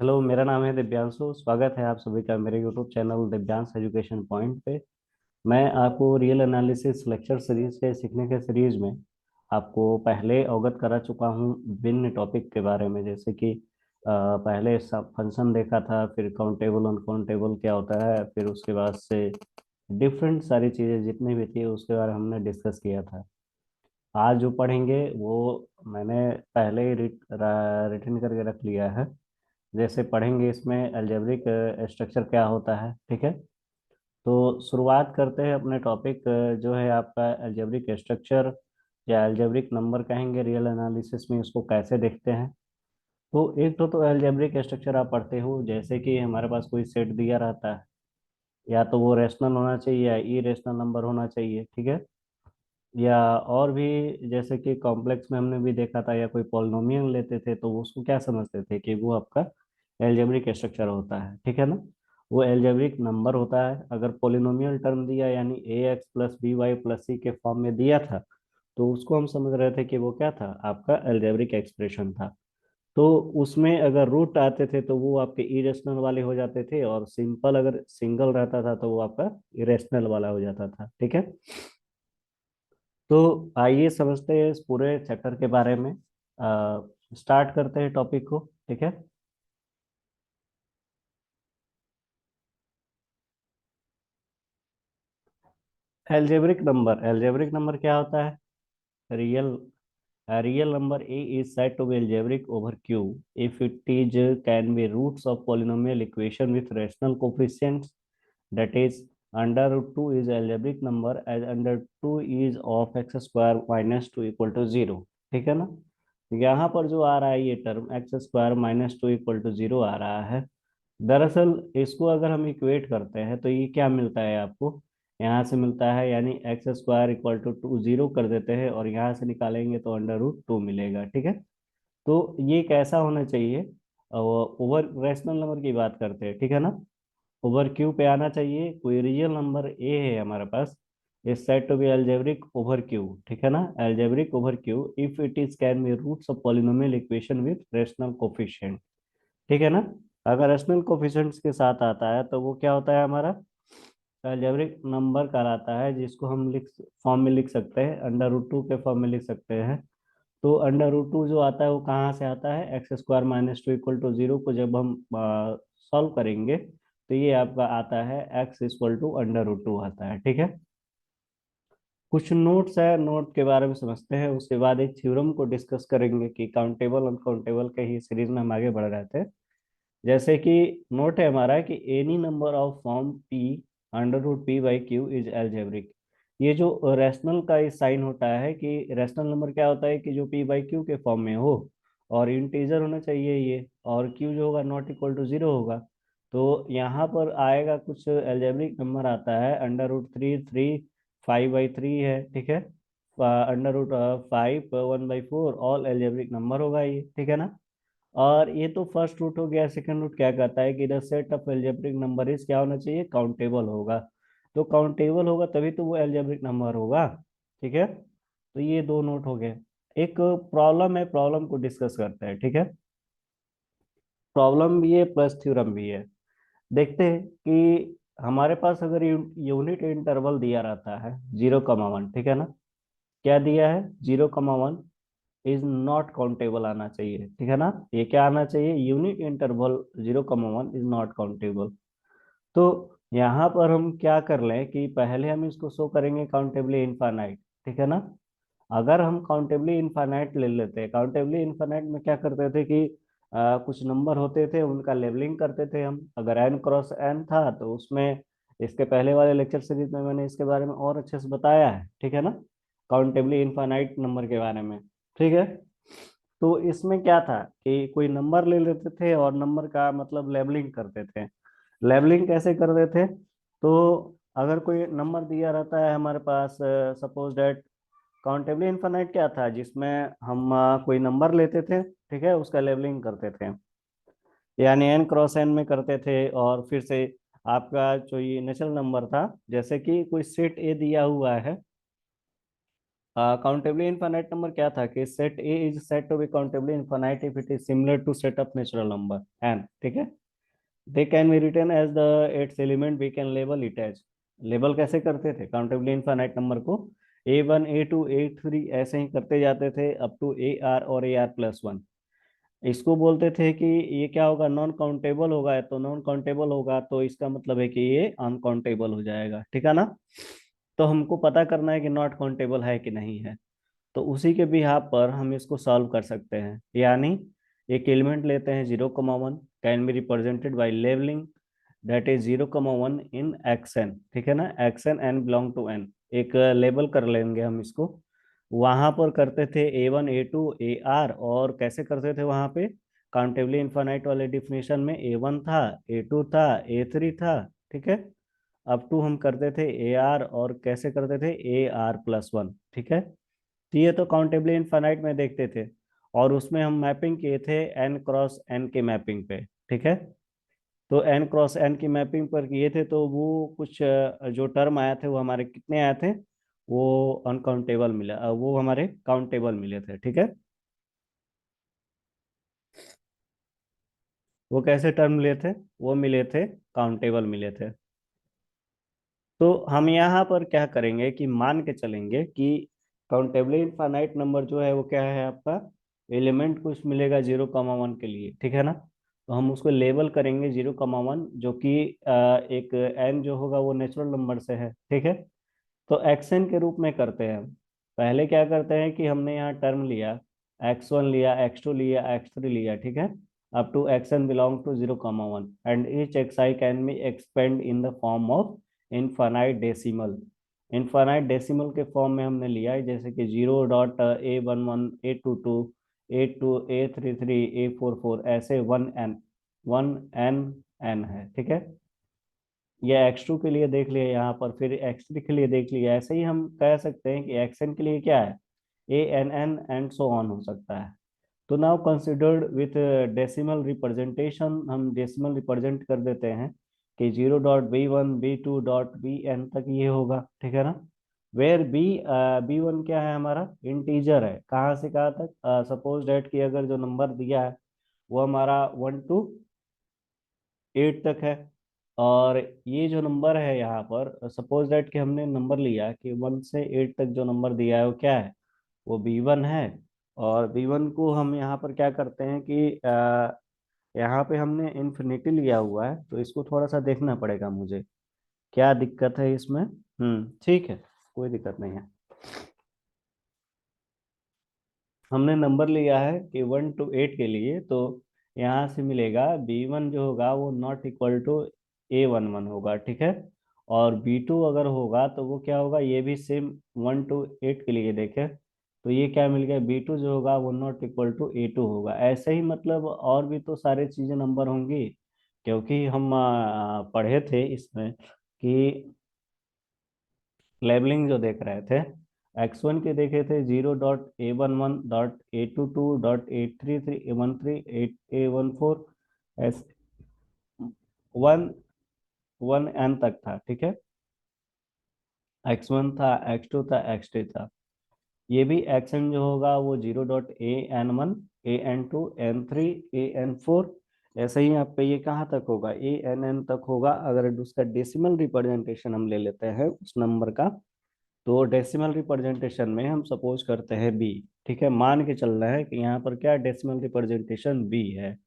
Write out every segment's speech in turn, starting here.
Hello, मेरा नाम है दिव्यांशु। स्वागत है आप सभी का मेरे YouTube channel Divyansh education point पे। मैं आपको रियल एनालिसिस लेक्चर सीरीज के सीखने के सीरीज में आपको पहले अवगत करा चुका हूँ विभिन्न टॉपिक के बारे में। जैसे कि पहले सब फंक्शन देखा था, फिर काउंटेबल अनकाउंटेबल क्या होता है, फिर उसके बाद से डिफरेंट सारी चीज़ें जितनी भी थी उसके बारे में हमने डिस्कस किया था। आज जो पढ़ेंगे वो मैंने पहले ही रिटर्न करके रख लिया है। जैसे पढ़ेंगे इसमें अलजेब्रिक स्ट्रक्चर क्या होता है, ठीक है। तो शुरुआत करते हैं अपने टॉपिक जो है आपका अलजेब्रिक स्ट्रक्चर या अलजेब्रिक नंबर कहेंगे रियल एनालिसिस में, उसको कैसे देखते हैं। तो एक तो अलजेब्रिक स्ट्रक्चर आप पढ़ते हो, जैसे कि हमारे पास कोई सेट दिया रहता है, या तो वो रेशनल होना चाहिए या इरेशनल नंबर होना चाहिए, ठीक है। या और भी जैसे कि कॉम्प्लेक्स में हमने भी देखा था, या कोई पॉलिनोमियल लेते थे तो उसको क्या समझते थे कि वो आपका एल्जेब्रिक स्ट्रक्चर होता है, ठीक है ना। वो एल्जेब्रिक नंबर होता है। अगर पॉलिनोमियल टर्म दिया यानी a x plus b y plus c के फॉर्म में दिया था, तो उसको हम समझ रहे थे कि वो क्या था, आपका एल्जेब्रिक एक्सप्रेशन था। तो उसमें अगर रूट आते थे तो वो आपके इरेशनल वाले हो जाते थे, और सिंपल अगर सिंगल रहता था तो वो आपका इरेशनल वाला हो जाता था, ठीक है। तो आइए समझते हैं इस पूरे चैप्टर के बारे में। स्टार्ट करते हैं टॉपिक को, ठीक है। एल्जेब्रिक नंबर क्या होता है? Real real number A is said to be algebraic over Q if it is can be roots of polynomial equation with rational coefficients. That is, under root 2 is algebraic number as under 2 is of x square minus 2 equal to 0, ठीक है ना। यहाँ पर जो आ रहा है ये term x square minus two equal to zero आ रहा है। दरअसल इसको अगर हम इक्वेट करते हैं तो ये क्या मिलता है आपको, यहाँ से मिलता है, यानी x square equal to two zero कर देते हैं और यहाँ से निकालेंगे तो अंडर रूट टू मिलेगा, ठीक है। तो ये कैसा होना चाहिए? ओवर रैशनल नंबर की बात करते हैं, ठीक है ना। ओवर क्यू पे आना चाहिए। कोई रियल नंबर ए है हमारे पास, is said to be algebraic over Q, ठीक है ना। Algebraic over Q if it is can be roots of polynomial equation with rational coefficient, ठीक है ना। अगर रेशनल कोफिशिएंट्स के साथ आता है तो वो क्या होता है हमारा, अलजेब्रिक नंबर कहलाता है, जिसको हम लिख फॉर्म में लिख सकते हैं, अंडर रूट टू के फॉर्म में लिख सकते हैं। तो अंडर रूट टू जो आता है वो कहाँ से आता है, x square minus two equal to zero को जब हम सॉल्व करेंगे तो ये आपका आता है x equal to under root two आता है, ठीक है। कुछ नोट्स है, नोट के बारे में समझते हैं, उसके बाद एक थ्योरम को डिस्कस करेंगे कि काउंटेबल अनकाउंटेबल के ही सीरीज में हम आगे बढ़ रहे थे। जैसे कि नोट है हमारा कि any number of form p under root p by q is algebraic. ये जो रैशनल का साइन होता है कि रैशनल नंबर क्या होता है कि जो पी बाई क्यू के फॉर्म में हो, और इंटीजर होना चाहिए ये, और क्यू जो होगा नॉट इक्वल टू जीरो होगा। तो यहाँ पर आएगा कुछ एल्जेब्रिक नंबर आता है, under root three three five by three है, ठीक है। Under root five one by four, all algebraic number होगा ये, ठीक है ना। और ये तो फर्स्ट रूट हो गया। सेकंड रूट क्या कहता है कि the set of algebraic number is क्या होना चाहिए, काउंटेबल होगा। तो काउंटेबल होगा तभी तो वो एल्जेब्रिक नंबर होगा, ठीक है। तो ये दो नोट हो गए। एक प्रॉब्लम है, प्रॉब्लम को डिस्कस करते हैं, ठीक है। प्रॉब्लम भी है प्लस थ्योरम भी है। देखते हैं कि हमारे पास अगर यूनिट इंटरवल दिया रहता है 0, 1, ठीक है ना। क्या दिया है, 0, 1 इज नॉट काउंटेबल आना चाहिए, ठीक है ना। ये क्या आना चाहिए, unit interval 0, 1 is not countable. तो यहाँ पर हम क्या कर लें कि पहले हम इसको शो करेंगे काउंटेबली इनफाइनाइट, ठीक है ना। अगर हम काउंटेबली इनफाइनाइट ले लेते हैं, काउंटेबली इनफाइनाइट में क्या करते थे कि कुछ नंबर होते थे उनका लेबलिंग करते थे हम। अगर एन क्रॉस एन था तो उसमें, इसके पहले वाले लेक्चर सीरीज में मैंने इसके बारे में और अच्छे से बताया है, ठीक है ना, काउंटेबली इनफाइनाइट नंबर के बारे में, ठीक है। तो इसमें क्या था कि कोई नंबर ले लेते थे और नंबर का मतलब लेबलिंग करते थे। लेबलिंग कैसे करते थे? तो अगर कोई नंबर दिया रहता है हमारे पास, सपोज दैट काउंटेबली इनफाइनाइट क्या था, जिसमें हम कोई नंबर लेते थे, ठीक है, उसका लेबलिंग करते थे, यानी एन क्रॉस एन में करते थे। और फिर से आपका जो ये नेचुरल नंबर था, जैसे कि कोई सेट ए दिया हुआ है, काउंटेबली इनफाइनाइट नंबर क्या था कि set A is set to B countably infinite if it is similar to set of natural number N, ठीक है। They can be written as the its element, we can label it as. Label कैसे करते थे countably infinite number को? A1 A2 A3 ऐसे ही करते जाते थे अप टू AR और AR+1। इसको बोलते थे कि ये क्या होगा, नॉन काउंटेबल होगा। तो नॉन काउंटेबल होगा तो इसका मतलब है कि ये अनकाउंटेबल हो जाएगा, ठीक है ना। तो हमको पता करना है कि नॉट काउंटेबल है कि नहीं है। तो उसी के बिहाफ पर हम इसको सॉल्व कर सकते हैं। यानी एक एलिमेंट लेते हैं 0,1, can be represented by labelling that is 0,1 in x n, ठीक है ना। X n n belong to N, एक लेबल कर लेंगे हम इसको। वहां पर करते थे A1 A2 AR, और कैसे करते थे वहां पे? काउंटेबली इनफाइनाइट वाले डिफिनेशन में A1 था, A2 था, A3 था, ठीक है। अप टू हम करते थे AR, और कैसे करते थे AR+1, ठीक है। तो ये तो काउंटेबली इनफाइनाइट में देखते थे, और उसमें हम मैपिंग किए थे n क्रॉस n के मैपिंग पे, ठीक है। तो n क्रॉस n की मैपिंग पर किए थे तो वो कुछ जो टर्म आए थे वो हमारे कितने आए थे? वो अनकाउंटेबल मिला, वो हमारे काउंटेबल मिले थे, ठीक है। वो कैसे टर्म मिले थे? वो मिले थे, काउंटेबल मिले थे। तो हम यहाँ पर क्या करेंगे कि मान के चलेंगे कि काउंटेबली इनफाइनाइट नंबर जो है वो क्या है आपका, एलिमेंट कुछ मिलेगा 0,1 के लिए, ठीक है ना। तो हम उसको लेबल करेंगे 0,1, जो कि एक एन जो होगा वो नेचुरल नंबर से है, ठीक है। तो एक्सएन के रूप में करते हैं हम। पहले क्या करते हैं कि हमने यहाँ टर्म लिया, x1 लिया, x2 लिया, x3 लिया, ठीक है। Up to xn belong to 0,1 and each xi can be expand in the form of infinite decimal. Infinite decimal के फॉर्म में हमने लिया है, जैसे कि 0.A11 A22 A2 A33 A44 ऐसे 1n है, ठीक है। ये x2 के लिए देख लिया यहाँ पर, फिर x3 के लिए देख लिया। ऐसे ही हम कह सकते हैं कि xn के लिए क्या है, ANN एंड सो ऑन हो सकता है। तो now considered with decimal representation, हम डेसिमल रिप्रेजेंट कर देते हैं कि 0.B1 B2 B n तक ये होगा, ठीक है ना। वेयर B1 क्या है हमारा, इंटीजर है। कहाँ से कहाँ तक? सपोज डेट कि अगर जो नंबर दिया है वो हमारा 1 to 8 तक है। और ये जो नंबर है यहाँ पर, सपोज दैट कि हमने नंबर लिया कि 1 से 8 तक जो नंबर दिया है वो क्या है, वो B1 है। और B1 को हम यहाँ पर क्या करते हैं कि यहाँ पे हमने इन्फिनिटी लिया हुआ है, तो इसको थोड़ा सा देखना पड़ेगा मुझे, क्या दिक्कत है इसमें। ठीक है, कोई दिक्कत नहीं है। हमने नंबर लिया है कि 1 to 8 के लिए, तो यहाँ से मिलेगा B1 जो होगा वो नॉट इक्वल टू A11 होगा, ठीक है। और B2 अगर होगा तो वो क्या होगा, ये भी सेम 1 to 8 के लिए देखें, तो ये क्या मिल गया, B2 जो होगा वो नॉट इक्वल टू A2 होगा। ऐसे ही मतलब और भी तो सारे चीजें नंबर होंगी, क्योंकि हम पढ़े थे इसमें कि लेबलिंग जो देख रहे थे, x1 के देखे थे 0.A11 .A22 .A33 A13 A14 S 1 तक था, ठीक है। x1 था, x2 था, x3 था। ये भी xn जो होगा वो 0.AN1 AN2 AN3 AN4, ऐसे ही आपका ये कहाँ तक होगा, ANN तक होगा। अगर उसका डेसिमल रिप्रेजेंटेशन हम ले लेते हैं उस नंबर का, तो डेसिमल रिप्रेजेंटेशन में हम सपोज करते हैं बी, ठीक है। मान के चल रहा है कि यहाँ पर क्या डेसिमल रिप्रेजेंटेशन बी है।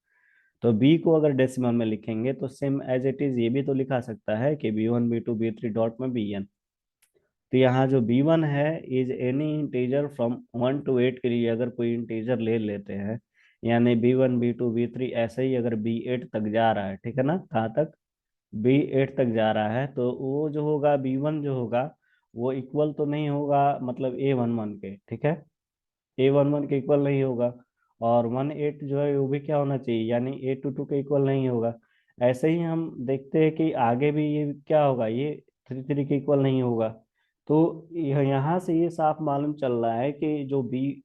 तो बी को अगर डेसिमल में लिखेंगे तो सेम एज इट इज ये भी तो लिखा सकता है कि B1 B2 B3 डॉट में Bn। तो यहाँ जो B1 है is any integer from 1 to 8 के लिए अगर कोई इंटीजर ले लेते हैं, यानी B1 B2 B3 ऐसे ही अगर B8 तक जा रहा है, ठीक है ना, कहाँ तक, B8 तक जा रहा है, तो वो जो होगा B1 जो होगा वो इक्वल तो नहीं होगा मतलब A11 के, ठीक है। A11 के इक्वल नहीं होगा। और 1 8 जो है वो भी क्या होना चाहिए, यानी A22 के इक्वल नहीं होगा। ऐसे ही हम देखते हैं कि आगे भी ये क्या होगा, ये 3 3 के इक्वल नहीं होगा। तो यहाँ से ये साफ मालूम चल रहा है कि जो बी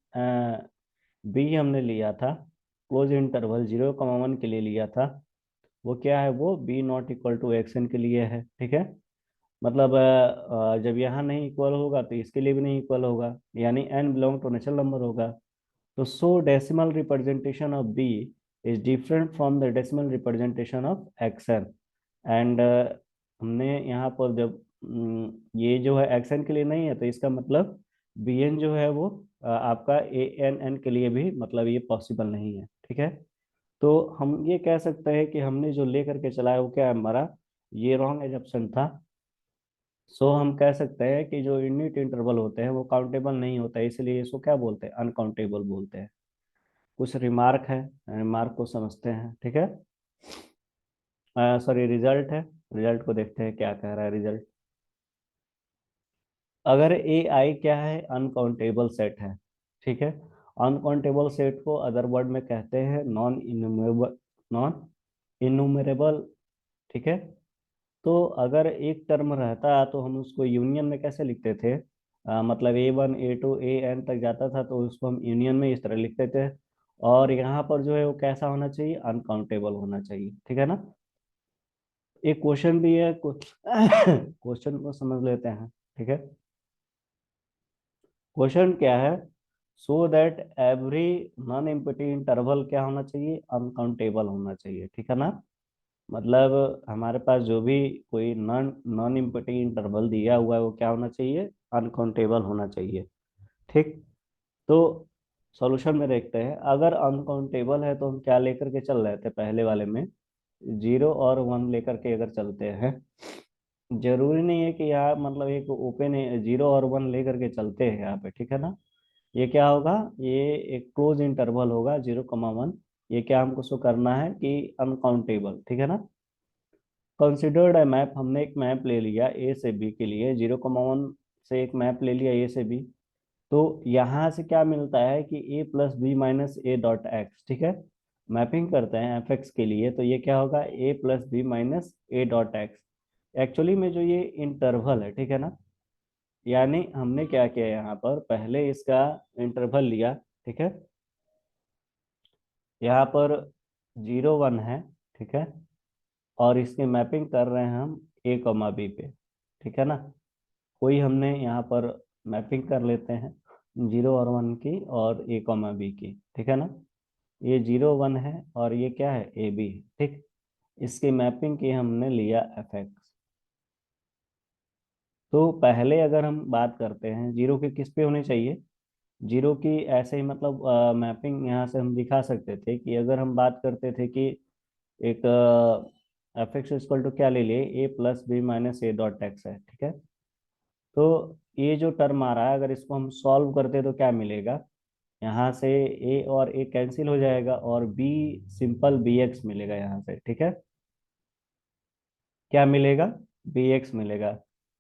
हमने लिया था, क्लोज इंटरवल 0,1 के लिए लिया था, वो क्या है, वो B not equal to x n के लिए है, ठीक है। मतलब जब यहाँ नहीं इक्वल होगा तो इसके लिए भी नहीं इक्वल होगा, यानी n belong to natural number होगा। तो so decimal representation of b is different from the decimal representation of xn। And हमने यहाँ पर जब ये जो है xn के लिए नहीं है, तो इसका मतलब bn जो है वो आपका ann के लिए भी मतलब ये पॉसिबल नहीं है, ठीक है। तो हम ये कह सकते हैं कि हमने जो लेकर के चला है वो क्या है हमारा, ये रॉन्ग एजम्पशन था। सो हम कह सकते हैं कि जो यूनिट इंटरवल होते हैं वो काउंटेबल नहीं होता है, इसलिए इसको क्या बोलते हैं, अनकाउंटेबल बोलते हैं। कुछ रिमार्क है, रिमार्क को समझते हैं, ठीक है। सॉरी, रिजल्ट है, रिजल्ट को देखते हैं क्या कह रहा है रिजल्ट। अगर ए आई क्या है, अनकाउंटेबल सेट है, ठीक है। अनकाउंटेबल सेट को अदर वर्ड में कहते हैं नॉन इन्यूमरेबल, नॉन इन्यूमरेबल, ठीक है। तो अगर एक टर्म रहता तो हम उसको यूनियन में कैसे लिखते थे, मतलब A1 A2 A n तक जाता था तो उसको हम यूनियन में इस तरह लिखते थे। और यहाँ पर जो है वो कैसा होना चाहिए, अनकाउंटेबल होना चाहिए, ठीक है ना। एक क्वेश्चन भी है, क्वेश्चन को समझ लेते हैं, ठीक है। क्वेश्चन क्या है, so that every non empty interval क्या होना चाहिए, अनकाउंटेबल होना चाहिए, ठीक है ना। मतलब हमारे पास जो भी कोई नॉन नॉन एम्प्टी इंटरवल दिया हुआ है वो क्या होना चाहिए, अनकाउंटेबल होना चाहिए, ठीक। तो सॉल्यूशन में देखते हैं, अगर अनकाउंटेबल है तो हम क्या लेकर के चल रहे थे पहले वाले में, 0 और 1 लेकर के अगर चलते हैं। जरूरी नहीं है कि यहाँ मतलब एक ओपन 0 और 1 लेकर के चलते हैं यहाँ पे, ठीक है ना। ये क्या होगा, ये एक क्लोज इंटरवल होगा 0, 1। ये क्या हमको शो करना है कि अनकाउंटेबल, ठीक है ना। कंसिडर्ड है मैप, हमने एक मैप ले लिया ए से बी के लिए, 0, 1 से एक मैप ले लिया ए से बी। तो यहाँ से क्या मिलता है कि a plus b minus a dot x, ठीक है। मैपिंग करते हैं एफ एक्स के लिए, तो ये क्या होगा, a plus b minus a dot x. Actually में जो ये इंटरवल है, ठीक है ना, यानी हमने क्या किया यहाँ पर, पहले इसका इंटरवल लिया, ठीक है। यहाँ पर 0, 1 है, ठीक है। और इसकी मैपिंग कर रहे हैं हम A, B पे, ठीक है ना। कोई हमने यहाँ पर मैपिंग कर लेते हैं 0 और 1 की और A, B की, ठीक है ना। ये 0, 1 है और ये क्या है, AB, ठीक। इसकी मैपिंग की हमने लिया FX। तो पहले अगर हम बात करते हैं जीरो की किस पे होनी चाहिए, जीरो की ऐसे ही मतलब मैपिंग यहाँ से हम दिखा सकते थे कि अगर हम बात करते थे कि एक एफ एक्स इक्वल टू क्या ले लिए, a plus b minus a dot x है, ठीक है। तो ये जो टर्म आ रहा है अगर इसको हम सॉल्व करते तो क्या मिलेगा, यहाँ से ए और ए कैंसिल हो जाएगा और बी, सिंपल बी एक्स मिलेगा यहाँ से, ठीक है। क्या मिलेगा, बी एक्स मिलेगा।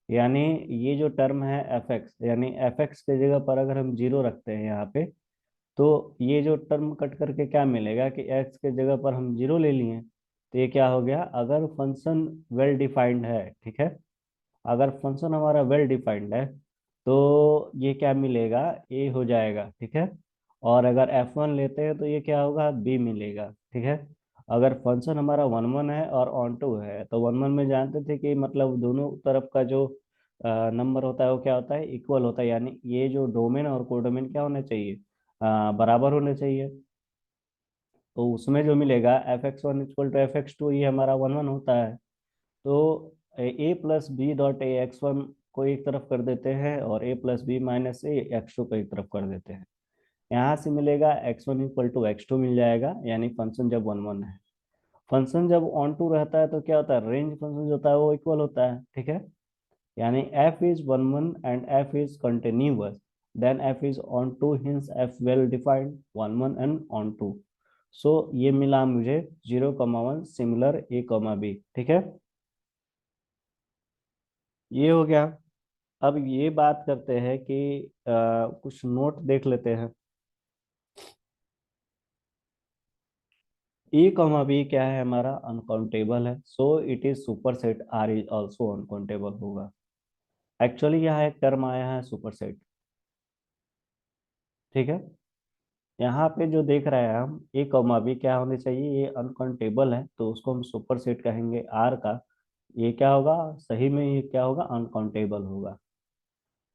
यानी ये जो टर्म है एफ एक्स, यानी एफ एक्स की जगह पर अगर हम जीरो रखते हैं यहाँ पे, तो ये जो टर्म कट करके क्या मिलेगा कि एक्स के जगह पर हम जीरो ले लिए, तो ये क्या हो गया, अगर फंक्शन वेल डिफाइंड है, ठीक है। अगर फंक्शन हमारा वेल डिफाइंड है तो ये क्या मिलेगा, ए हो जाएगा, ठीक है। और अगर F1 लेते हैं तो ये क्या होगा, बी मिलेगा, ठीक है। अगर फंक्शन हमारा 1, 1 है और ऑन टू है, तो 1, 1 में जानते थे कि मतलब दोनों तरफ का जो नंबर होता है वो क्या होता है, इक्वल होता है, यानी ये जो डोमेन और कोडोमेन क्या होने चाहिए, बराबर होने चाहिए। तो उसमें जो मिलेगा F(x1) इक्वल टू F(x2), ये हमारा 1, 1 होता है। तो a plus b dot a x 1 को एक तरफ कर देते हैं और a plus b minus a x 2 को एक तरफ कर देते हैं। यहाँ से मिलेगा x1 इक्वल टू x2 मिल जाएगा, यानी फंक्शन जब 1, 1 है। फंक्शन जब ऑन टू रहता है तो क्या होता है, रेंज फंक्शन जो होता है वो इक्वल होता है, ठीक है। यानी f is 1, 1 and f is continuous, then f is onto, hence f well defined 1, 1 and onto. So ये मिला मुझे 0, 1 सिमिलर A, B, ठीक है। ये हो गया। अब ये बात करते हैं कि कुछ नोट देख लेते हैं। A, B क्या है हमारा, अनकाउंटेबल है, so it is super set R is also uncountable होगा। एक्चुअली यहाँ एक टर्म आया है सुपर सेट, ठीक है। यहाँ पे जो देख रहे हैं हम A, B क्या होने चाहिए, ये अनकाउंटेबल है तो उसको हम सुपर सेट कहेंगे आर का। ये क्या होगा, सही में ये क्या होगा, अनकाउंटेबल होगा।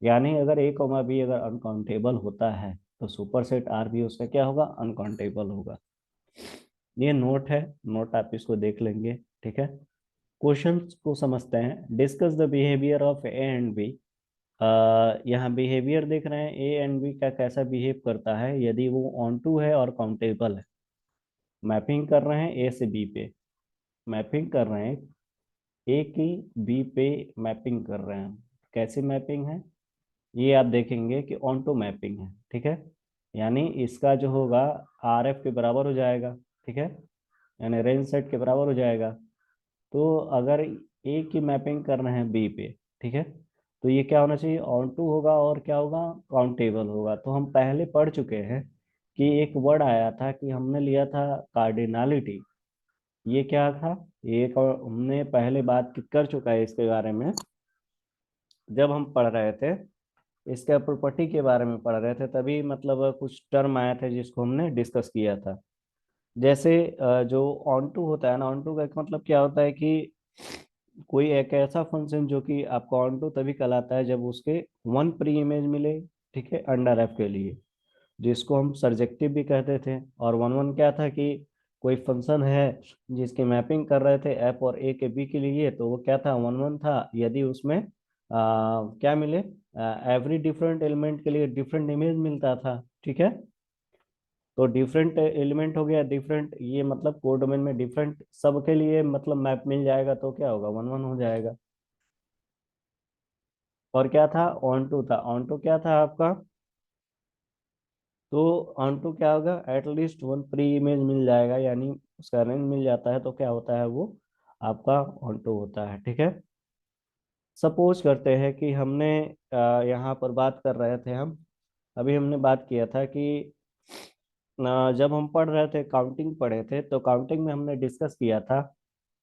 यानी अगर ए कॉमा बी अगर अनकाउंटेबल होता है तो सुपरसेट आर भी उसका क्या होगा, अनकाउंटेबल होगा। ये नोट है, नोट आप इसको देख लेंगे, ठीक है। क्वेश्चंस को समझते हैं। Discuss the behaviour of A and B. यहाँ बिहेवियर देख रहे हैं, ए एंड बी का कैसा बिहेव करता है यदि वो ऑन टू है और काउंटेबल है। मैपिंग कर रहे हैं ए से बी पे, मैपिंग कर रहे हैं ए की बी पे, मैपिंग कर रहे हैं। कैसी मैपिंग है ये आप देखेंगे कि ऑन टू मैपिंग है, ठीक है। यानी इसका जो होगा आर एफ के बराबर हो जाएगा, ठीक है, यानी रेंज सेट के बराबर हो जाएगा। तो अगर ए की मैपिंग कर रहे हैं बी पे, ठीक है, तो ये क्या होना चाहिए, ऑन टू होगा और क्या होगा, काउंटेबल होगा। तो हम पहले पढ़ चुके हैं कि एक वर्ड आया था कि हमने लिया था कार्डिनलिटी। ये क्या था, ये एक और हमने पहले बात कर चुका है इसके बारे में, जब हम पढ़ रहे थे इसके प्रॉपर्टी के बारे में पढ़ रहे थे, तभी मतलब कुछ टर्म आए थे जिसको हमने डिस्कस किया था। जैसे जो ऑन टू होता है ना, ऑन टू का एक मतलब क्या होता है कि कोई एक ऐसा फंक्शन जो कि आपका ऑन टू तभी कहलाता है जब उसके वन प्री इमेज मिले, ठीक है, अंडर एफ के लिए, जिसको हम सरजेक्टिव भी कहते थे। और वन वन क्या था कि कोई फंक्शन है जिसकी मैपिंग कर रहे थे एफ और ए के बी के लिए, तो वो क्या था, वन वन था यदि उसमें क्या मिले, एवरी डिफरेंट एलिमेंट के लिए डिफरेंट इमेज मिलता था, ठीक है। तो डिफरेंट एलिमेंट हो गया, डिफरेंट ये मतलब कोड डोमेन में डिफरेंट सबके लिए मतलब मैप मिल जाएगा, तो क्या होगा, वन वन हो जाएगा। और क्या था, ऑन टू था, ऑन टू क्या था आपका, तो ऑन टू क्या होगा, एटलीस्ट वन प्री इमेज मिल जाएगा, यानी उसका रेंज मिल जाता है, तो क्या होता है वो आपका ऑन टू होता है, ठीक है। सपोज करते हैं कि हमने यहाँ पर बात कर रहे थे हम, अभी हमने बात किया था कि जब हम पढ़ रहे थे काउंटिंग पढ़े थे, तो काउंटिंग में हमने डिस्कस किया था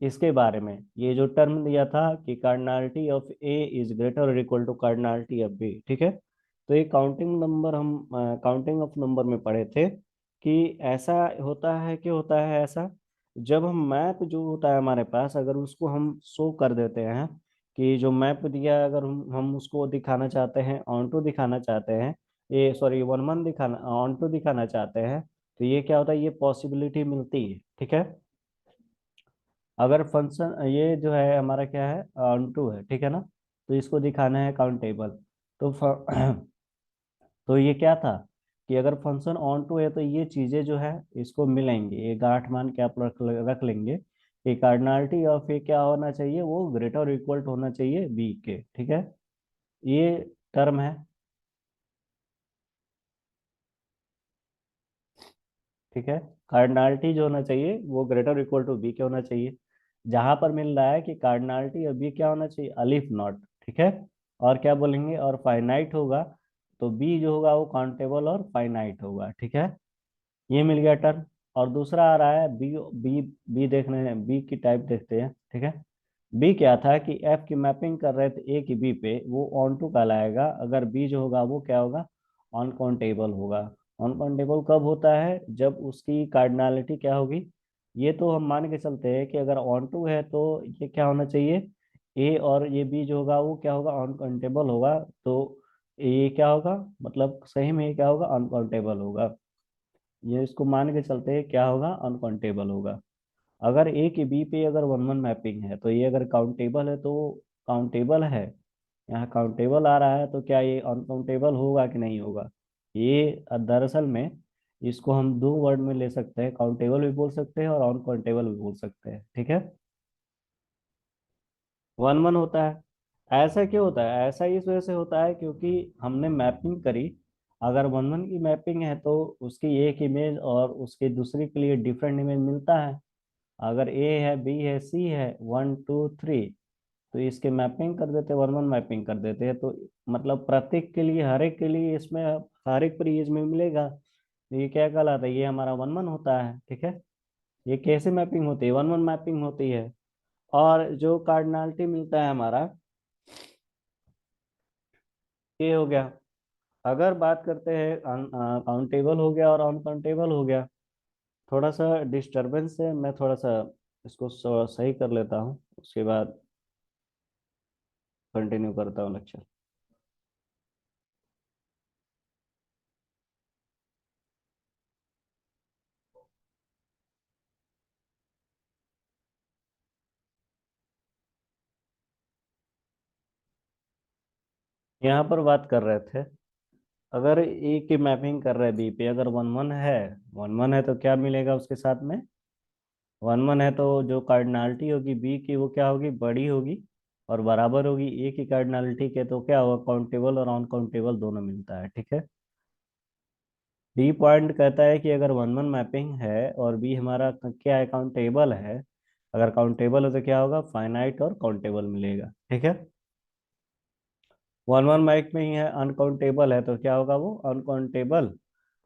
इसके बारे में, ये जो टर्म दिया था कि cardinality of A is greater और equal to cardinality of B, ठीक है। तो ये काउंटिंग नंबर हम काउंटिंग ऑफ नंबर में पढ़े थे कि ऐसा होता है कि होता है ऐसा, जब हम मैप जो होता है हमारे पास, अगर उसको हम शो कर देते हैं कि जो मैप दिया, अगर हम उसको दिखाना चाहते हैं, ऑन टू दिखाना चाहते हैं, ये सॉरी वन वन दिखाना, ऑन टू दिखाना चाहते हैं, तो ये क्या होता है, ये पॉसिबिलिटी मिलती है, ठीक है। अगर फंक्शन ये जो है हमारा क्या है, ऑन टू है, ठीक है ना, तो इसको दिखाना है काउंटेबल। तो तो ये क्या था कि अगर फंक्शन ऑन टू है तो ये चीजें जो है इसको मिलेंगे, ये गांठ मान के आप रख लेंगे कि कार्डिनलिटी ऑफ ए क्या होना चाहिए, वो ग्रेटर और इक्वल होना चाहिए बी के, ठीक है। ये टर्म है, ठीक है। कार्डिनलिटी जो होना चाहिए वो ग्रेटर इक्वल टू बी के होना चाहिए। जहां पर मिल रहा है कि कार्डिनलिटी और बी क्या होना चाहिए, अलिफ नॉट, ठीक है। और क्या बोलेंगे, और फाइनाइट होगा, तो बी जो होगा वो काउंटेबल और फाइनाइट होगा, ठीक है। ये मिल गया टर्म। और दूसरा आ रहा है बी, बी बी देखने हैं, बी की टाइप देखते हैं, ठीक है। बी क्या था कि एफ की मैपिंग कर रहे थे ए की बी पे, वो ऑन टू कहलाएगा अगर बी जो होगा वो क्या होगा, अनकाउंटेबल होगा। अनकाउंटेबल कब होता है, जब उसकी कार्डिनलिटी क्या होगी, ये तो हम मान के चलते हैं कि अगर ऑन टू है तो ये क्या होना चाहिए, ए और ये बी जो होगा वो क्या होगा, अनकाउंटेबल होगा। तो ये क्या होगा, मतलब सही में ये क्या होगा, अनकाउंटेबल होगा। ये इसको मान के चलते हैं क्या होगा, अनकाउंटेबल होगा। अगर ए की बी पे अगर वन वन मैपिंग है तो ये अगर काउंटेबल है तो काउंटेबल है, यहाँ काउंटेबल आ रहा है, तो क्या ये अनकाउंटेबल होगा कि नहीं होगा। ये दरअसल में इसको हम दो वर्ड में ले सकते हैं, काउंटेबल भी बोल सकते हैं और अनकाउंटेबल भी बोल सकते हैं, ठीक है। वन वन होता है, ऐसा क्यों होता है, ऐसा इस वजह से होता है क्योंकि हमने मैपिंग करी। अगर वन वन की मैपिंग है तो उसकी एक इमेज और उसके दूसरे के लिए डिफरेंट इमेज मिलता है। अगर ए है, बी है, सी है, वन टू थ्री, तो इसके मैपिंग कर देते, वन वन मैपिंग कर देते हैं, तो मतलब प्रत्येक के लिए, हर एक के लिए इसमें हर एक पेज में मिलेगा, तो ये क्या कहलाता है, ये हमारा वन वन होता है, ठीक है। ये कैसे मैपिंग होती है, वन वन मैपिंग होती है। और जो कार्डिनलिटी मिलता है हमारा, ये हो गया। अगर बात करते हैं काउंटेबल हो गया और अनकाउंटेबल हो गया, थोड़ा सा डिस्टरबेंस है, मैं थोड़ा सा इसको सही कर लेता हूँ उसके बाद कंटिन्यू करता हूँ लेक्चर। यहाँ पर बात कर रहे थे, अगर ए की मैपिंग कर रहे हैं बी पे, अगर वन वन है, वन वन है तो क्या मिलेगा उसके साथ में, वन वन है तो जो कार्डिनलिटी होगी बी की वो क्या होगी, बड़ी होगी, और बराबर होगी ए की कार्डिनलिटी के, तो क्या होगा, काउंटेबल और अनकाउंटेबल दोनों मिलता है, ठीक है। डी पॉइंट कहता है कि अगर वन वन मैपिंग है और बी हमारा क्या है, काउंटेबल है, अगर काउंटेबल हो तो क्या होगा, फाइनाइट और काउंटेबल मिलेगा, ठीक है। वन वन मैप में ही है, अनकाउंटेबल है तो क्या होगा, वो अनकाउंटेबल,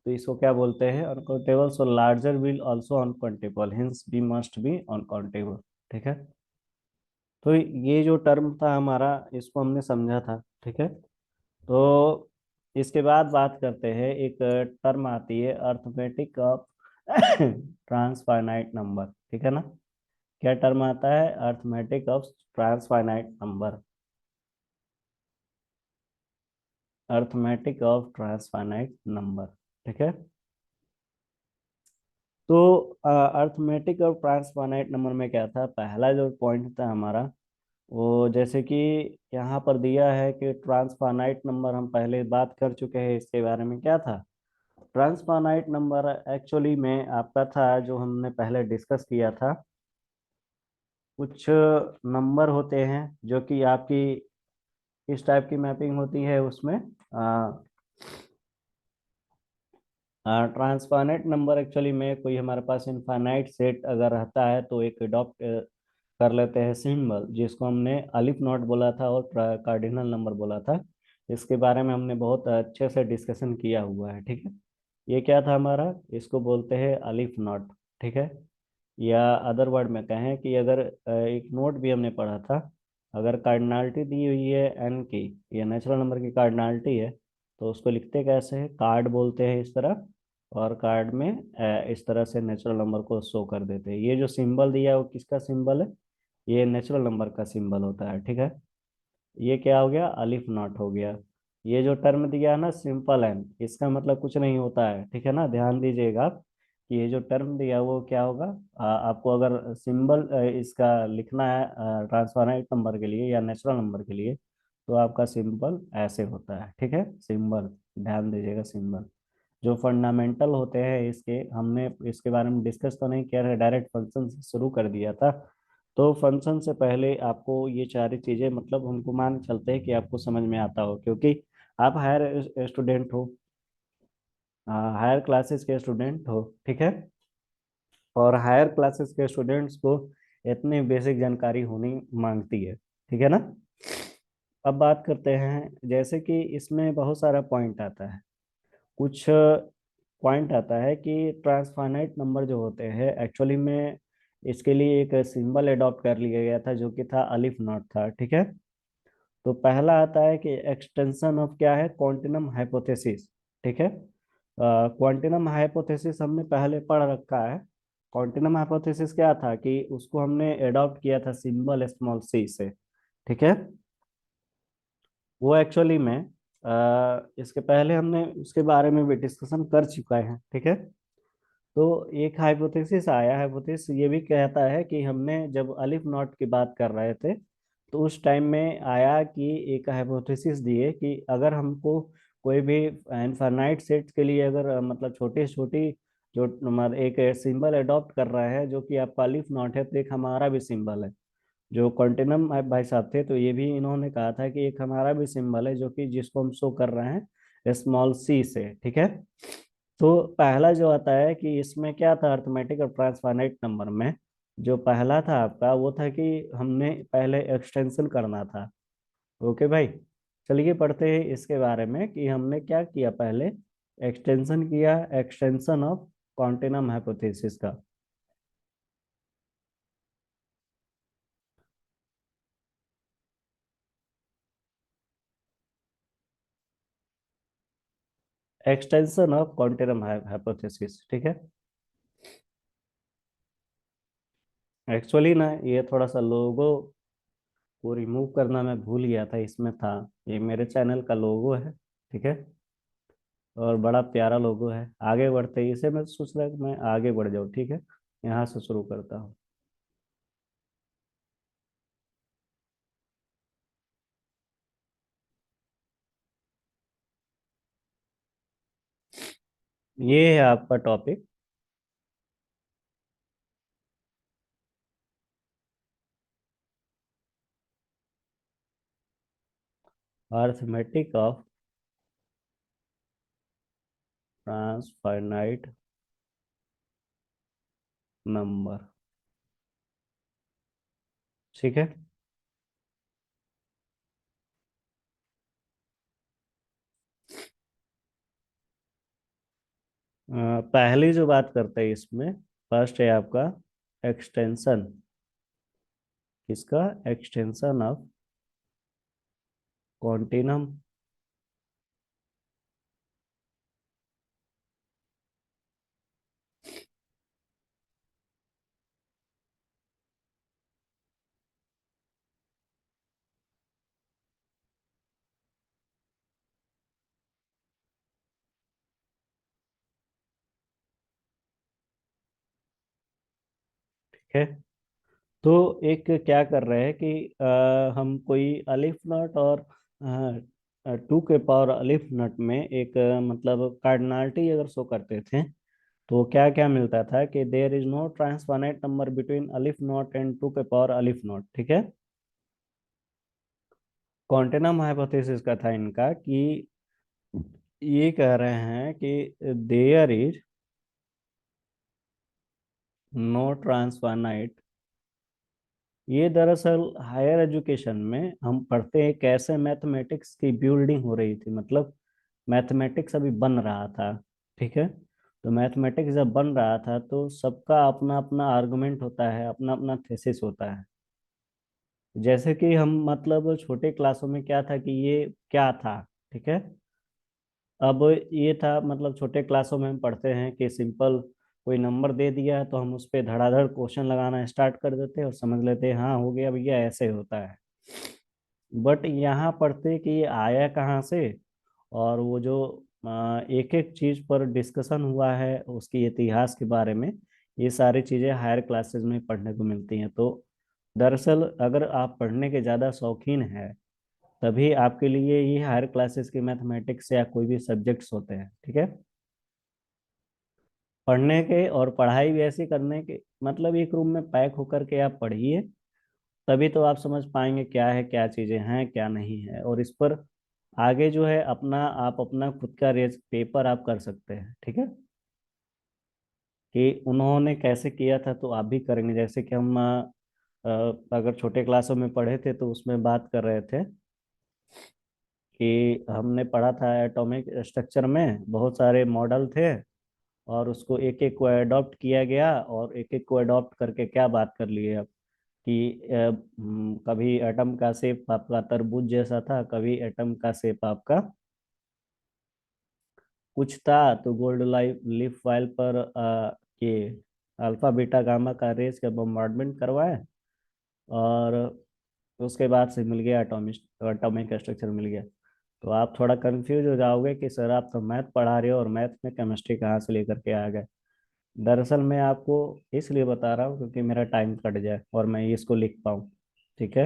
तो इसको क्या बोलते हैं, uncountable, so larger will also uncountable, hence B must be uncountable, ठीक है। तो ये जो टर्म था हमारा, इसको हमने समझा था, ठीक है। तो इसके बाद बात करते हैं, एक टर्म आती है अर्थमेटिक ऑफ ट्रांसफाइनाइट नंबर, ठीक है ना। क्या टर्म आता है, arithmetic of transfinite number, arithmetic of transfinite number, ठीक है। तो अर्थमेटिक और ट्रांसफाइनाइट नंबर में क्या था, पहला जो पॉइंट था हमारा, वो जैसे कि यहाँ पर दिया है कि ट्रांसफाइनाइट नंबर, हम पहले बात कर चुके हैं इसके बारे में, क्या था ट्रांसफाइनाइट नंबर, एक्चुअली में आपका था जो हमने पहले डिस्कस किया था, कुछ नंबर होते हैं जो कि आपकी इस टाइप की मैपिंग होती है, उसमें ट्रांसफाइनाइट नंबर एक्चुअली में कोई हमारे पास इनफाइनाइट सेट अगर रहता है तो एक अडॉप्ट कर लेते हैं सिंबल, जिसको हमने अलिफ नॉट बोला था और कार्डिनल नंबर बोला था। इसके बारे में हमने बहुत अच्छे से डिस्कशन किया हुआ है, ठीक है। ये क्या था हमारा, इसको बोलते हैं अलिफ नॉट, ठीक है। या अदर वर्ड में कहें कि अगर एक नोट भी हमने पढ़ा था, अगर कार्डिनलिटी दी हुई है एन की, या नेचुरल नंबर की कार्डिनलिटी है, तो उसको लिखते कैसे हैं, कार्ड बोलते हैं इस तरह, और कार्ड में इस तरह से नेचुरल नंबर को शो कर देते हैं। ये जो सिंबल दिया है वो किसका सिंबल है, ये नेचुरल नंबर का सिंबल होता है, ठीक है। ये क्या हो गया, अलिफ नॉट हो गया। ये जो टर्म दिया है ना सिंपल एन, इसका मतलब कुछ नहीं होता है, ठीक है ना, ध्यान दीजिएगा आप कि ये जो टर्म दिया है वो क्या होगा, आपको अगर सिंबल इसका लिखना है ट्रांसफाइनाइट नंबर के लिए या नेचुरल नंबर के लिए, तो आपका सिंबल ऐसे होता है, ठीक है, सिंबल, ध्यान दीजिएगा सिंबल। जो फंडामेंटल होते हैं इसके, हमने इसके बारे में डिस्कस तो नहीं किया है, डायरेक्ट फंक्शन से शुरू कर दिया था। तो फंक्शन से पहले आपको ये सारी चीजें, मतलब हमको मान के चलते हैं कि आपको समझ में आता हो, क्योंकि आप हायर स्टूडेंट हो, हायर क्लासेस के स्टूडेंट हो, ठीक है। और हायर क्लासेस के स्टूडेंट्स को इतनी बेसिक जानकारी होनी मांगती है, ठीक है ना। अब बात करते हैं, जैसे कि इसमें बहुत सारा पॉइंट आता है, कुछ पॉइंट आता है कि ट्रांसफाइनाइट नंबर जो होते हैं एक्चुअली में, इसके लिए एक सिंबल अडॉप्ट कर लिया गया था जो कि था अलिफ नॉट था, ठीक है। तो पहला आता है कि एक्सटेंशन ऑफ क्या है, क्वांटिनम हाइपोथेसिस, ठीक है। क्वांटिनम हाइपोथेसिस हमने पहले पढ़ रखा है। क्वांटिनम हाइपोथेसिस क्या था कि उसको हमने अडॉप्ट किया था सिंबल स्मॉल सी से, ठीक है। वो एक्चुअली में इसके पहले हमने उसके बारे में भी डिस्कशन कर चुका है, ठीक है। तो एक हाइपोथेसिस आया, हाइपोथेसिस ये भी कहता है कि हमने जब अलिफ नॉट की बात कर रहे थे, तो उस टाइम में आया कि एक हाइपोथेसिस दिए कि अगर हमको कोई भी इनफाइनाइट सेट के लिए अगर मतलब छोटी छोटी जो नंबर एक सिंबल अडॉप्ट कर रहा है जो कि आपका अलिफ नॉट है, तो एक हमारा भी सिंबल है, जो कॉन्टिनम भाई साहब थे, तो ये भी इन्होंने कहा था कि एक हमारा भी सिंबल है जो कि जिसको हम शो कर रहे हैं स्मॉल सी से, ठीक है। तो पहला जो आता है कि इसमें क्या था, अर्थमेटिक और ट्रांसफाइनाइट नंबर में जो पहला था आपका, वो था कि हमने पहले एक्सटेंशन करना था, ओके भाई। चलिए पढ़ते हैं इसके बारे में कि हमने क्या किया, पहले एक्सटेंशन किया, एक्सटेंशन ऑफ क्वांटिनम हाइपोथेसिस का। एक्सटेंशन ऑफ क्वांटिनम हाइपोथेसिस, ठीक है। एक्चुअली ना ये थोड़ा सा लोगो को रिमूव करना मैं भूल गया था, इसमें था। ये मेरे चैनल का लोगो है, ठीक है। और बड़ा प्यारा लोगो है। आगे बढ़ते ही इसे मैं सोच रहा कि मैं आगे बढ़ जाऊँ, ठीक है। यहाँ से शुरू करता हूँ। ये है आपका topic, arithmetic of transfinite number, ठीक है। पहली जो बात करते हैं इसमें, फर्स्ट है आपका एक्सटेंशन। किसका? Extension of continuum. ठीक है। तो एक क्या कर रहे हैं कि हम कोई अलिफ नट और टू के पावर अलिफ नट में एक मतलब कार्डिनलिटी अगर शो करते थे, तो क्या क्या मिलता था कि there is no transfinite number between aleph naught and two के पावर अलिफ नॉट, ठीक है। क्वांटिनम हाइपोथेसिस का था इनका कि ये कह रहे हैं कि देयर इज नो ट्रांसफाइनाइट। ये दरअसल हायर एजुकेशन में हम पढ़ते हैं कैसे मैथमेटिक्स की बिल्डिंग हो रही थी, मतलब मैथमेटिक्स अभी बन रहा था, ठीक है। तो मैथमेटिक्स जब बन रहा था तो सबका अपना अपना आर्गुमेंट होता है, अपना अपना थेसिस होता है। जैसे कि हम मतलब छोटे क्लासों में क्या था कि ये क्या था, ठीक है। अब ये था मतलब छोटे क्लासों में हम पढ़ते हैं कि सिंपल कोई नंबर दे दिया है तो हम उस पर धड़ाधड़ क्वेश्चन लगाना स्टार्ट कर देते हैं और समझ लेते हैं हाँ हो गया भैया, ऐसे होता है। बट यहाँ पढ़ते कि ये आया कहाँ से, और वो जो एक एक चीज पर डिस्कशन हुआ है उसकी इतिहास के बारे में, ये सारी चीजें हायर क्लासेस में पढ़ने को मिलती हैं। तो दरअसल अगर आप पढ़ने के ज़्यादा शौकीन हैं, तभी आपके लिए ये हायर क्लासेस के मैथमेटिक्स या कोई भी सब्जेक्ट्स होते हैं, ठीक है। पढ़ने के और पढ़ाई भी ऐसी करने के मतलब एक रूम में पैक होकर के आप पढ़िए, तभी तो आप समझ पाएंगे क्या है, क्या चीजें हैं, क्या नहीं है। और इस पर आगे जो है अपना आप अपना खुद का रेस पेपर आप कर सकते हैं, ठीक है। कि उन्होंने कैसे किया था तो आप भी करेंगे। जैसे कि हम अगर छोटे क्लासों में पढ़े थे तो उसमें बात कर रहे थे कि हमने पढ़ा था एटॉमिक स्ट्रक्चर में बहुत सारे मॉडल थे, और उसको एक एक को अडॉप्ट किया गया, और एक एक को अडॉप्ट करके क्या बात कर लिए अब कि कभी एटम का शेप आपका तरबूज जैसा था, कभी एटम का शेप आपका कुछ था। तो गोल्ड लाइफ लीफ फाइल पर ये अल्फा बीटा गामा का रेस का बम्बार्डमेंट करवाए, और उसके बाद से मिल गया एटॉमिक एटॉमिक स्ट्रक्चर मिल गया। तो आप थोड़ा कंफ्यूज हो जाओगे कि सर आप तो मैथ पढ़ा रहे हो और मैथ में केमिस्ट्री कहाँ से लेकर के आ गए। दरअसल मैं आपको इसलिए बता रहा हूँ क्योंकि मेरा टाइम कट जाए और मैं इसको लिख पाऊँ, ठीक है।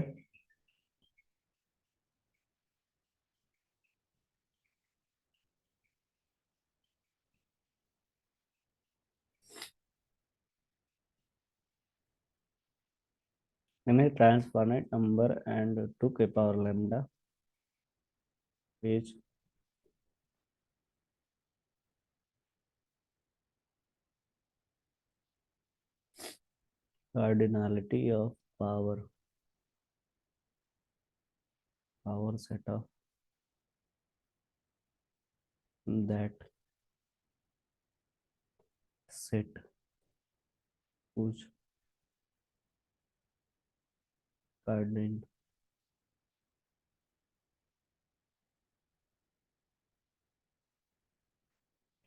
मैंने ट्रांसफाइनाइट नंबर एंड टू के power lambda is cardinality of power, power set of that set whose cardinal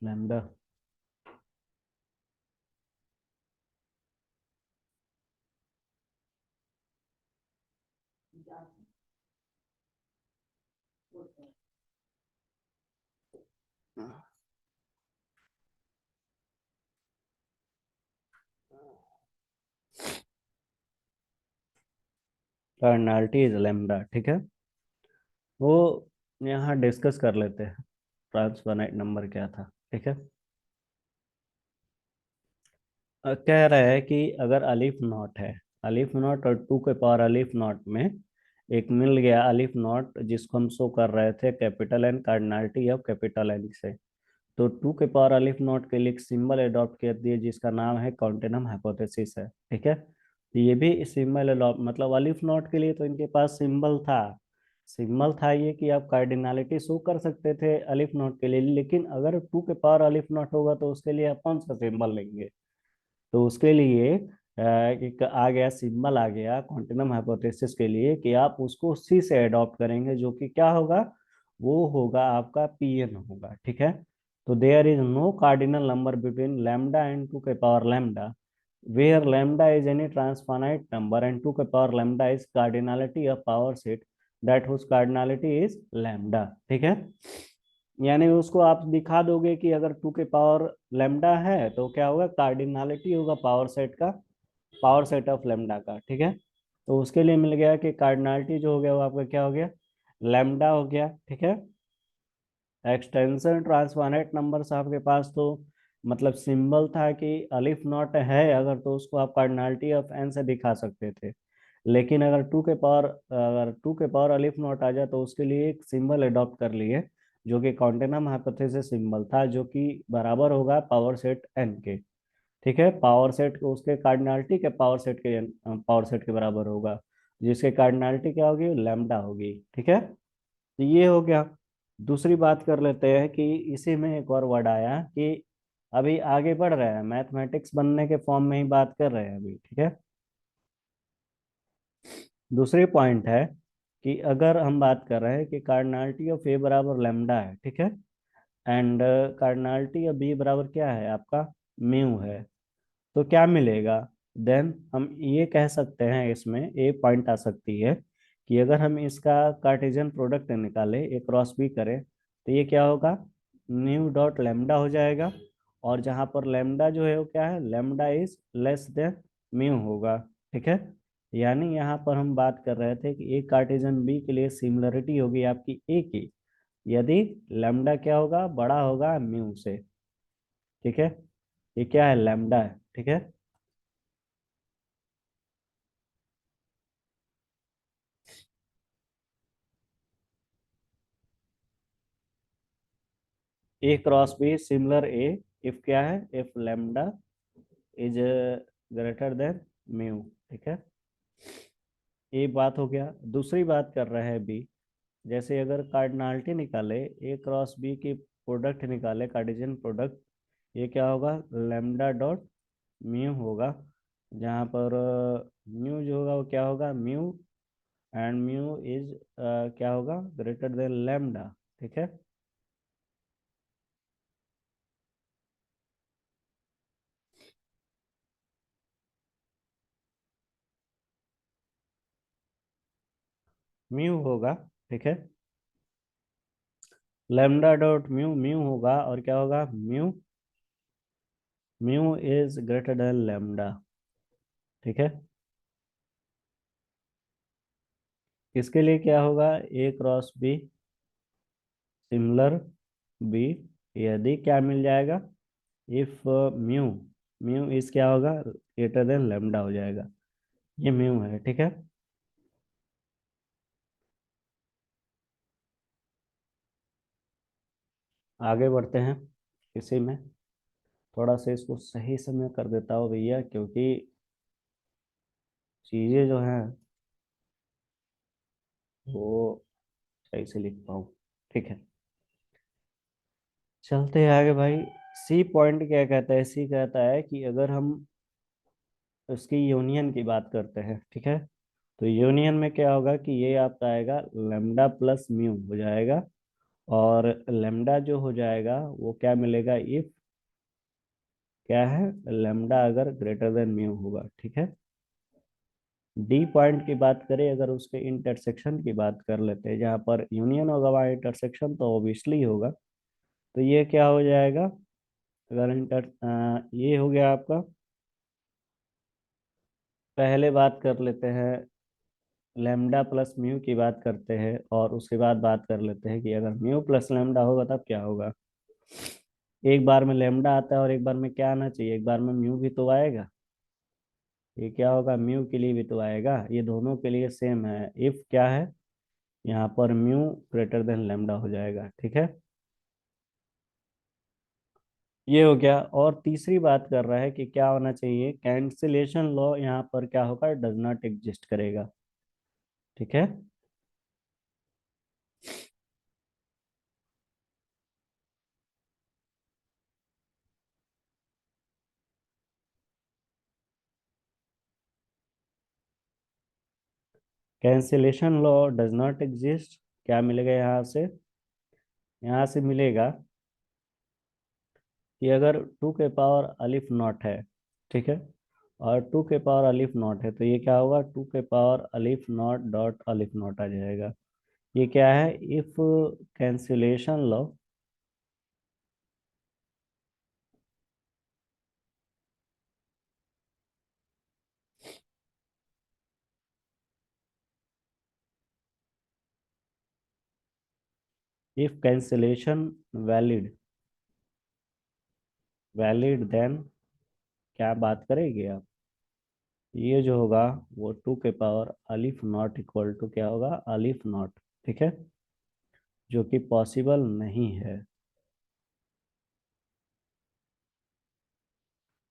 lambda cardinality is lambda, ठीक है। वो यहाँ डिस्कस कर लेते हैं ट्रांसफाइनाइट नंबर क्या था, ठीक है। कह रहा है कि अगर अलिफ नॉट है, अलिफ नॉट और टू के पावर अलिफ नॉट में एक मिल गया अलिफ नॉट जिसको हम शो कर रहे थे capital N, cardinality of capital N से। तो टू के पावर अलिफ नॉट के लिए एक सिंबल अडॉप्ट कर दिए जिसका नाम है कॉन्टिनम हाइपोथेसिस है, ठीक है। तो ये भी सिंबल अडॉप्ट, मतलब अलिफ नॉट के लिए तो इनके पास सिंबल था, सिंबल था ये कि आप कार्डिनलिटी शो कर सकते थे अलिफ नॉट के लिए, लेकिन अगर टू के पावर अलिफ नॉट होगा तो उसके लिए आप कौन सा सिंबल लेंगे। तो उसके लिए एक आ गया सिंबल, आ गया क्वांटम हाइपोथेसिस के लिए कि आप उसको सी से अडॉप्ट करेंगे, जो कि क्या होगा, वो होगा आपका पीएन होगा, ठीक है। तो there is no cardinal number between lambda and two के power lambda where lambda is any transfinite number and two के power lambda is cardinality of power set that whose cardinality is lambda, ठीक है। यानी उसको आप दिखा दोगे कि अगर टू के पावर लेमडा है तो क्या होगा, कार्डिनलिटी होगा पावर सेट का, पावर सेट ऑफ लेमडा का, ठीक है। तो उसके लिए मिल गया कि कार्डिनलिटी जो हो गया वो आपका क्या हो गया, लेमडा हो गया, ठीक है। एक्सटेंशन ट्रांसफाइनाइट नंबर साहब के पास तो मतलब सिंबल था कि अलिफ नॉट है अगर, तो उसको आप कार्डिनलिटी ऑफ एन से दिखा सकते थे। लेकिन अगर टू के पावर अलिफ नॉट आ जाए तो उसके लिए एक सिंबल अडॉप्ट कर लिए जो कि कॉन्टिनम हाइपोथेसिस सिंबल था, जो कि बराबर होगा पावर सेट एन के, ठीक है। पावर सेट को उसके कार्डिनलिटी के पावर सेट के बराबर होगा, जिसके कार्डिनलिटी क्या होगी, लैम्डा होगी, ठीक है। तो ये हो गया। दूसरी बात कर लेते हैं कि इसी में एक और वर्ड आया कि अभी आगे बढ़ रहे हैं, मैथमेटिक्स बनने के फॉर्म में ही बात कर रहे हैं अभी, ठीक है। दूसरी पॉइंट है कि अगर हम बात कर रहे हैं कि कार्डिनलिटी ऑफ ए बराबर लैम्डा है, ठीक है, एंड कार्डिनलिटी ऑफ बी बराबर क्या है आपका, म्यू है, तो क्या मिलेगा। देन हम ये कह सकते हैं, इसमें ए पॉइंट आ सकती है कि अगर हम इसका कार्टेशियन प्रोडक्ट निकालें, ए क्रॉस बी करें, तो ये क्या होगा, न्यू डॉट लेमडा हो जाएगा। और जहां पर लेमडा जो है वो क्या है, lambda is less than mu होगा, ठीक है। यानी यहाँ पर हम बात कर रहे थे कि ए कार्टेशियन बी के लिए सिमिलरिटी होगी आपकी ए की, यदि लेमडा क्या होगा, बड़ा होगा म्यू से, ठीक है। ये क्या है, लेमडा है, ठीक है। A cross B similar A if क्या है, if lambda is greater than mu, ठीक है। ये बात हो गया। दूसरी बात कर रहे हैं बी, जैसे अगर कार्डिनलिटी निकाले, ए क्रॉस बी की प्रोडक्ट निकाले, कार्टेशियन प्रोडक्ट, ये क्या होगा, लेमडा डॉट म्यू होगा, जहाँ पर म्यू जो होगा वो क्या होगा, म्यू, एंड म्यू इज क्या होगा, ग्रेटर देन लेमडा, ठीक है। म्यू होगा, ठीक है। लेमडा डॉट म्यू म्यू होगा, और क्या होगा, mu, mu is greater then lambda, ठीक है। इसके लिए क्या होगा, ए क्रॉस बी सिमिलर बी, यदि क्या मिल जाएगा, इफ म्यू, म्यू इज क्या होगा, ग्रेटर देन लेमडा हो जाएगा, ये म्यू है, ठीक है। आगे बढ़ते हैं इसी में, थोड़ा सा इसको सही समय कर देता हूँ भैया, क्योंकि चीजें जो हैं वो सही से लिख पाऊँ, ठीक है। चलते हैं आगे भाई। सी पॉइंट क्या कहता है, सी कहता है कि अगर हम उसकी यूनियन की बात करते हैं, ठीक है, तो यूनियन में क्या होगा कि ये आपका आएगा लेमडा प्लस म्यू हो जाएगा, और लेमडा जो हो जाएगा वो क्या मिलेगा, इफ क्या है, लेमडा अगर ग्रेटर देन म्यू होगा, ठीक है। डी पॉइंट की बात करें, अगर उसके इंटरसेक्शन की बात कर लेते हैं, जहाँ पर यूनियन होगा वहाँ इंटरसेक्शन तो ऑब्वियसली होगा। तो ये क्या हो जाएगा, अगर ये हो गया आपका। पहले बात कर लेते हैं, लैम्डा प्लस म्यू की बात करते हैं, और उसके बाद बात कर लेते हैं कि अगर म्यू प्लस लैम्डा होगा तब क्या होगा। एक बार में लैम्डा आता है और एक बार में क्या आना चाहिए, एक बार में म्यू भी तो आएगा। ये क्या होगा, म्यू के लिए भी तो आएगा, ये दोनों के लिए सेम है। इफ क्या है, यहाँ पर म्यू ग्रेटर देन लैम्डा हो जाएगा, ठीक है। ये हो गया। और तीसरी बात कर रहा है कि क्या होना चाहिए, कैंसिलेशन लॉ यहाँ पर क्या होगा, डज नॉट एग्जिस्ट करेगा, ठीक है। Cancellation law does not exist, क्या मिलेगा यहाँ से, यहाँ से मिलेगा कि अगर टू के पावर अलिफ नॉट है, ठीक है, और टू के पावर अलिफ नॉट है, तो ये क्या होगा, टू के power aleph naught dot aleph naught आ जाएगा। ये क्या है, if cancellation law, if cancellation valid, valid then क्या बात करेंगे आप, ये जो होगा वो टू के power aleph not equal to क्या होगा, अलिफ नॉट, ठीक है, जो कि पॉसिबल नहीं है,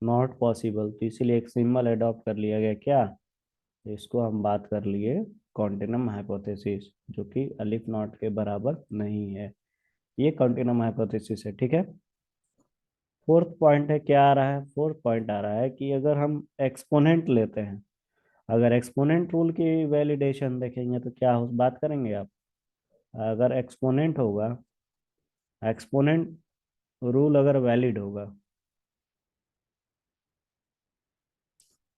नॉट पॉसिबल। तो इसीलिए एक सिंबल अडॉप्ट कर लिया गया क्या, तो इसको हम बात कर लिए कॉन्टिनम हाइपोथेसिस, जो कि अलिफ नॉट के बराबर नहीं है। ये कॉन्टिनम हाइपोथेसिस है, ठीक है। फोर्थ पॉइंट है, क्या आ रहा है, फोर्थ पॉइंट आ रहा है कि अगर हम एक्सपोनेंट लेते हैं, अगर एक्सपोनेंट रूल की वैलिडेशन देखेंगे तो क्या हो बात करेंगे आप, अगर एक्सपोनेंट होगा, एक्सपोनेंट रूल अगर वैलिड होगा,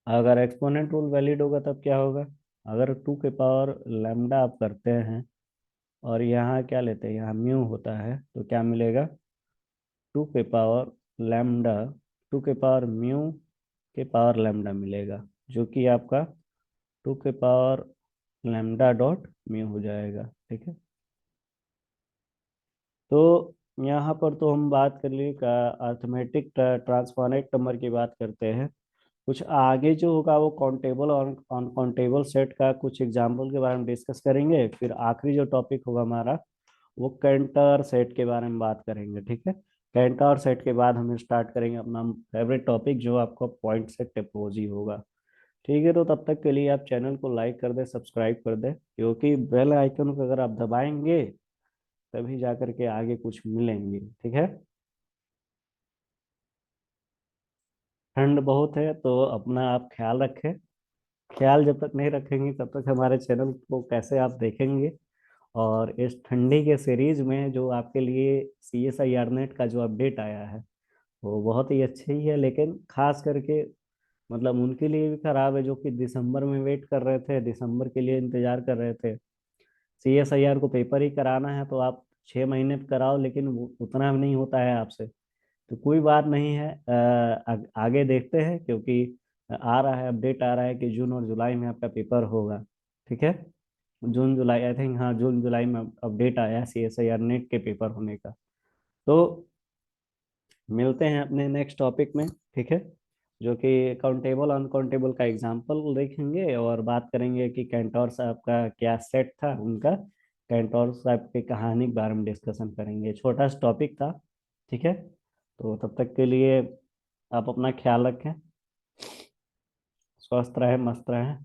अगर एक्सपोनेंट रूल वैलिड होगा तब क्या होगा, अगर टू के पावर लैम्डा आप करते हैं और यहाँ क्या लेते हैं, यहाँ म्यू होता है, तो क्या मिलेगा, टू के पावर लैम्डा, टू के पावर म्यू के पावर लैम्डा मिलेगा, जो कि आपका टू के पावर लैम्डा डॉट म्यू हो जाएगा, ठीक है। तो यहाँ पर तो हम बात कर लिए का अर्थमेटिक ट्रांसफॉर्मेट नंबर की बात करते हैं। कुछ आगे जो होगा वो काउंटेबल और अनकाउंटेबल सेट का कुछ एग्जाम्पल के बारे में डिस्कस करेंगे। फिर आखिरी जो टॉपिक होगा हमारा, वो कैंटर सेट के बारे में बात करेंगे, ठीक है। कैंटर सेट के बाद हम स्टार्ट करेंगे अपना फेवरेट टॉपिक, जो आपका पॉइंट सेट टिपोलॉजी होगा, ठीक है। तो तब तक के लिए आप चैनल को लाइक कर दें, सब्सक्राइब कर दें, क्योंकि बेल आइकन को अगर आप दबाएंगे तभी जा करके आगे कुछ मिलेंगे, ठीक है। ठंड बहुत है तो अपना आप ख्याल रखें। ख्याल जब तक नहीं रखेंगे तब तक हमारे चैनल को कैसे आप देखेंगे। और इस ठंडी के सीरीज में जो आपके लिए C S I R NET का जो अपडेट आया है वो बहुत ही अच्छे ही है, लेकिन खास करके मतलब उनके लिए भी खराब है जो कि दिसंबर में वेट कर रहे थे, दिसंबर के लिए इंतजार कर रहे थे। सी एस आई आर को पेपर ही कराना है तो आप 6 महीने कराओ, लेकिन उतना भी नहीं होता है आपसे। तो कोई बात नहीं है, आगे देखते हैं, क्योंकि आ रहा है अपडेट, आ रहा है कि जून और जुलाई में आपका पेपर होगा, ठीक है। जून जुलाई, आई थिंक, हाँ जून जुलाई में अपडेट आया C S I R NET के पेपर होने का। तो मिलते हैं अपने नेक्स्ट टॉपिक में, ठीक है, जो कि काउंटेबल अनकाउंटेबल का एग्जांपल देखेंगे और बात करेंगे कि कैंटोर साहब का क्या सेट था उनका, कैंटोर साहब की कहानी के बारे में डिस्कशन करेंगे। छोटा सा टॉपिक था, ठीक है। तो तब तक के लिए आप अपना ख्याल रखें, स्वस्थ रहें, मस्त रहें।